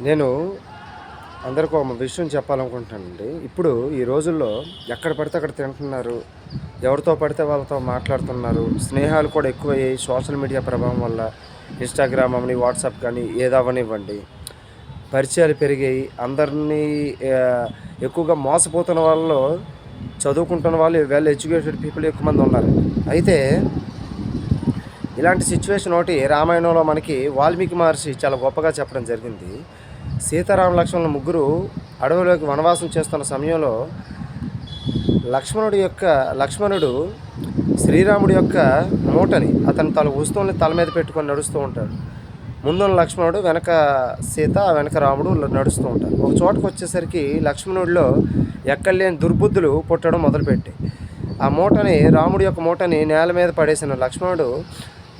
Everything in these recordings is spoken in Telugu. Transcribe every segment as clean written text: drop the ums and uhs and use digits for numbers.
నేను అందరికీ ఒక విషయం చెప్పాలనుకుంటున్నానండి. ఇప్పుడు ఈ రోజుల్లో ఎక్కడ పడితే అక్కడ తింటున్నారు. ఎవరితో పడితే వాళ్ళతో మాట్లాడుతున్నారు. స్నేహాలు కూడా ఎక్కువయ్యాయి సోషల్ మీడియా ప్రభావం వల్ల. ఇన్‌స్టాగ్రామ్ అవని, వాట్సాప్ కానీ ఏదవ్వనివ్వండి. పరిచయాలు పెరిగాయి. అందరినీ ఎక్కువగా మోసపోతున్న వాళ్ళలో చదువుకుంటున్న వాళ్ళు, వెల్ ఎడ్యుకేటెడ్ పీపుల్ ఎక్కువ మంది ఉన్నారు. అయితే ఇలాంటి సిచ్యువేషన్ ఒకటి రామాయణంలో మనకి వాల్మీకి మహర్షి చాలా గొప్పగా చెప్పడం జరిగింది. సీతారామ లక్ష్మణులు ముగ్గురు అడవిలోకి వనవాసం చేస్తున్న సమయంలో లక్ష్మణుడు శ్రీరాముడి యొక్క మూటని అతని వస్తువుల్ని తల మీద పెట్టుకొని నడుస్తూ ఉంటాడు. ముందున్న లక్ష్మణుడు, వెనక సీత, వెనక రాముడు నడుస్తూ ఉంటారు. ఒక చోటకు వచ్చేసరికి లక్ష్మణుడిలో ఎక్కడలేని దుర్బుద్ధులు పుట్టడం మొదలుపెట్టి ఆ మూటని, రాముడి యొక్క మూటని నేల మీద పడేసిన లక్ష్మణుడు,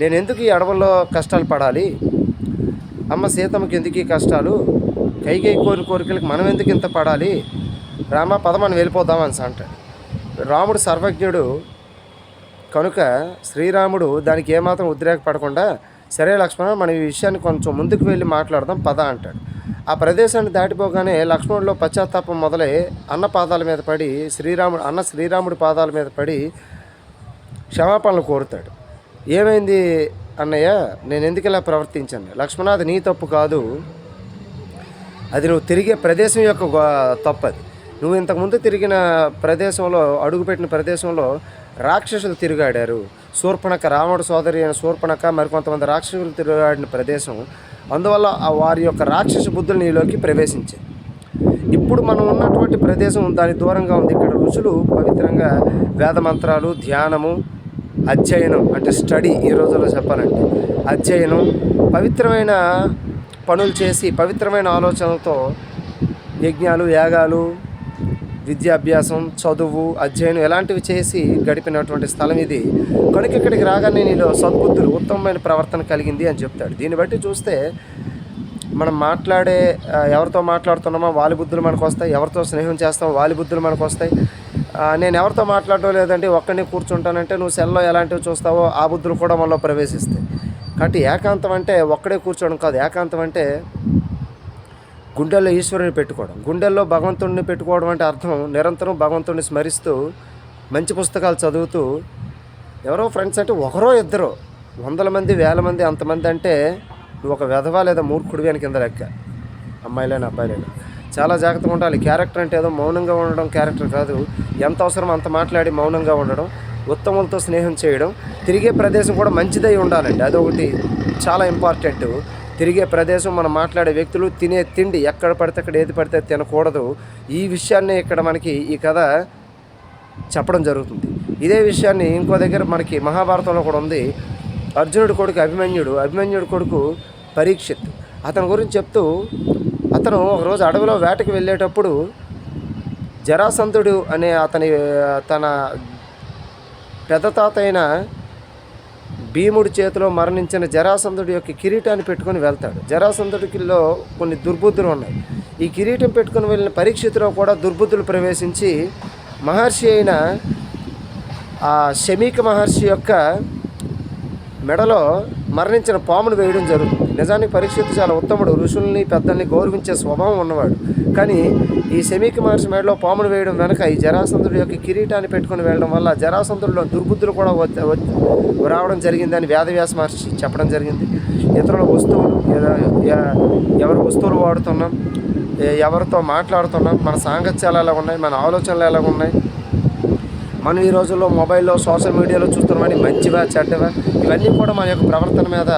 నేను ఎందుకు ఈ అడవుల్లో కష్టాలు పడాలి, అమ్మ సీతమ్మకి ఎందుకు ఈ కష్టాలు, కైకేయి కోరికలకి మనం ఎందుకు ఇంత పడాలి, రామ పద మనం వెళ్ళిపోదామని అంటాడు. రాముడు సర్వజ్ఞుడు కనుక శ్రీరాముడు దానికి ఏమాత్రం ఉద్రేకపడకుండా, సరే లక్ష్మణ మనం ఈ విషయాన్ని కొంచెం ముందుకు వెళ్ళి మాట్లాడదాం పద అంటాడు. ఆ ప్రదేశాన్ని దాటిపోగానే లక్ష్మణుడిలో పశ్చాత్తాపం మొదలై శ్రీరాముడి పాదాల మీద పడి క్షమాపణలు కోరుతాడు. ఏమైంది అన్నయ్య, నేను ఎందుకు ఇలా ప్రవర్తించాను? లక్ష్మణ, అది నీ తప్పు కాదు, అది నువ్వు తిరిగే ప్రదేశం యొక్క తప్పు. అది నువ్వు ఇంతకుముందు తిరిగిన ప్రదేశంలో, అడుగుపెట్టిన ప్రదేశంలో రాక్షసులు తిరుగాడారు. శూర్పణఖ, రాముడు సోదరి అయిన శూర్పణఖ, మరికొంతమంది రాక్షసులు తిరుగాడిన ప్రదేశం. అందువల్ల వారి యొక్క రాక్షస బుద్ధులు నీలోకి ప్రవేశించాయి. ఇప్పుడు మనం ఉన్నటువంటి ప్రదేశం దాని దూరంగా ఉంది. ఇక్కడ ఋషులు పవిత్రంగా వేద మంత్రాలు, ధ్యానము, అధ్యయనం అంటే స్టడీ, ఈ రోజుల్లో చెప్పాలంటే అధ్యయనం, పవిత్రమైన పనులు చేసి పవిత్రమైన ఆలోచనలతో యజ్ఞాలు, యాగాలు, విద్యాభ్యాసం, చదువు, అధ్యయనం ఇలాంటివి చేసి గడిపినటువంటి స్థలం ఇది. కనుక ఇక్కడికి రాగానే నీలో సద్బుద్ధులు, ఉత్తమమైన ప్రవర్తన కలిగింది అని చెప్తాడు. దీన్ని బట్టి చూస్తే మనం ఎవరితో మాట్లాడుతున్నామో వాళ్ళ బుద్ధులు మనకు వస్తాయి, ఎవరితో స్నేహం చేస్తామో వాళ్ళ బుద్ధులు మనకు వస్తాయి. నేను ఎవరితో మాట్లాడడం లేదంటే ఒక్కడిని కూర్చుంటానంటే నువ్వు సెల్లో ఎలాంటివి చూస్తావో ఆ బుద్ధులు కూడా మనలో ప్రవేశిస్తాయి. కాబట్టి ఏకాంతం అంటే ఒక్కడే కూర్చోవడం కాదు. ఏకాంతం అంటే గుండెల్లో ఈశ్వరుని పెట్టుకోవడం. గుండెల్లో భగవంతుడిని పెట్టుకోవడం అంటే అర్థం నిరంతరం భగవంతుడిని స్మరిస్తూ మంచి పుస్తకాలు చదువుతూ, ఎవరో ఫ్రెండ్స్ అంటే ఒకరో ఇద్దరో, 100 మంది 1000 మంది అంతమంది అంటే నువ్వు ఒక వెధవా లేదా మూర్ఖుడివి అని కింద లెక్క. అమ్మాయిలైనా అబ్బాయిలైనా చాలా జాగ్రత్తగా ఉండాలి. క్యారెక్టర్ అంటే ఏదో మౌనంగా ఉండడం క్యారెక్టర్ కాదు. ఎంత అవసరం అంత మాట్లాడి మౌనంగా ఉండడం, ఉత్తములతో స్నేహం చేయడం, తిరిగే ప్రదేశం కూడా మంచిదై ఉండాలండి. అదొకటి చాలా ఇంపార్టెంట్. తిరిగే ప్రదేశం, మనం మాట్లాడే వ్యక్తులు, తినే తిండి ఎక్కడ పడితే అక్కడ ఏది పడితే తినకూడదు. ఈ విషయాన్ని ఇక్కడ మనకి ఈ కథ చెప్పడం జరుగుతుంది. ఇదే విషయాన్ని ఇంకో దగ్గర మనకి మహాభారతంలో కూడా ఉంది. అర్జునుడి కొడుకు అభిమన్యుడి కొడుకు పరీక్షిత్, అతని గురించి చెప్తూ, అతను ఒకరోజు అడవిలో వేటకి వెళ్ళేటప్పుడు జరాసంధుడు అనే తన పెద్ద తాత అయిన భీముడి చేతిలో మరణించిన జరాసంధుడి యొక్క కిరీటాన్ని పెట్టుకొని వెళ్తాడు. జరాసంధుడికిలో కొన్ని దుర్బుద్ధులు ఉన్నాయి. ఈ కిరీటం పెట్టుకుని వెళ్ళిన పరీక్షితులో కూడా దుర్బుద్ధులు ప్రవేశించి మహర్షి అయిన ఆ శమీక మహర్షి యొక్క మెడలో మరణించిన పామును వేయడం జరుగుతుంది. నిజానికి పరీక్షిత్తు చాలా ఉత్తముడు, ఋషుల్ని పెద్దల్ని గౌరవించే స్వభావం ఉన్నవాడు. కానీ ఈ శమీక మహర్షి మెడలో పామును వేయడం వెనక ఈ జరాసంధుడి యొక్క కిరీటాన్ని పెట్టుకుని వెళ్ళడం వల్ల జరాసంధుడిలో దుర్బుద్ధులు కూడా రావడం జరిగిందని వేదవ్యాస మహర్షి చెప్పడం జరిగింది. ఇతరుల వస్తువులు, ఎవరి వస్తువులు వాడుతున్నాం, ఎవరితో మాట్లాడుతున్నాం, మన సాంగత్యాలు ఎలా ఉన్నాయి, మన ఆలోచనలు ఎలా ఉన్నాయి, మనం ఈ రోజుల్లో మొబైల్లో సోషల్ మీడియాలో చూస్తున్నామని మంచివా చెడ్డవా, ఇవన్నీ కూడా మన యొక్క ప్రవర్తన మీద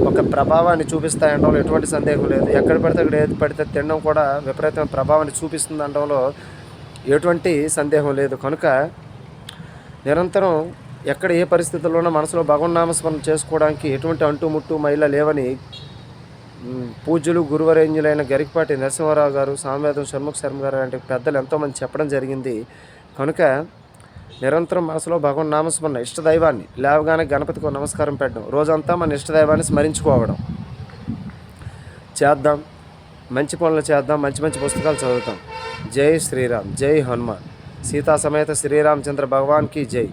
ఒక ప్రభావాన్ని చూపిస్తాయనడంలో ఎటువంటి సందేహం లేదు. ఎక్కడ పడితే అక్కడ ఏది పడితే తినడం కూడా విపరీతమైన ప్రభావాన్ని చూపిస్తుంది అనడంలో ఎటువంటి సందేహం లేదు. కనుక నిరంతరం ఎక్కడ ఏ పరిస్థితుల్లోనూ మనసులో భగవన్నామస్మరణ చేసుకోవడానికి ఎటువంటి అంటుముట్టు మైల లేవని పూజ్యులు గురువరేంజులైన గరికపాటి నరసింహారావు గారు, సామవేదం షణ్ముఖ శర్మ గారు లాంటి పెద్దలు ఎంతోమంది చెప్పడం జరిగింది. కనుక నిరంతరం మనసులో భగవన్ నామస్మరణ, ఇష్టదైవాన్ని లేవగానే గణపతికి నమస్కారం పెట్టడం, రోజంతా మన ఇష్టదైవాన్ని స్మరించుకోవడం చేద్దాం. మంచి పనులు చేద్దాం, మంచి మంచి పుస్తకాలు చదువుతాం. జై శ్రీరామ్, జై హనుమాన్, సీతా సమేత శ్రీరామచంద్ర భగవాన్కి జై.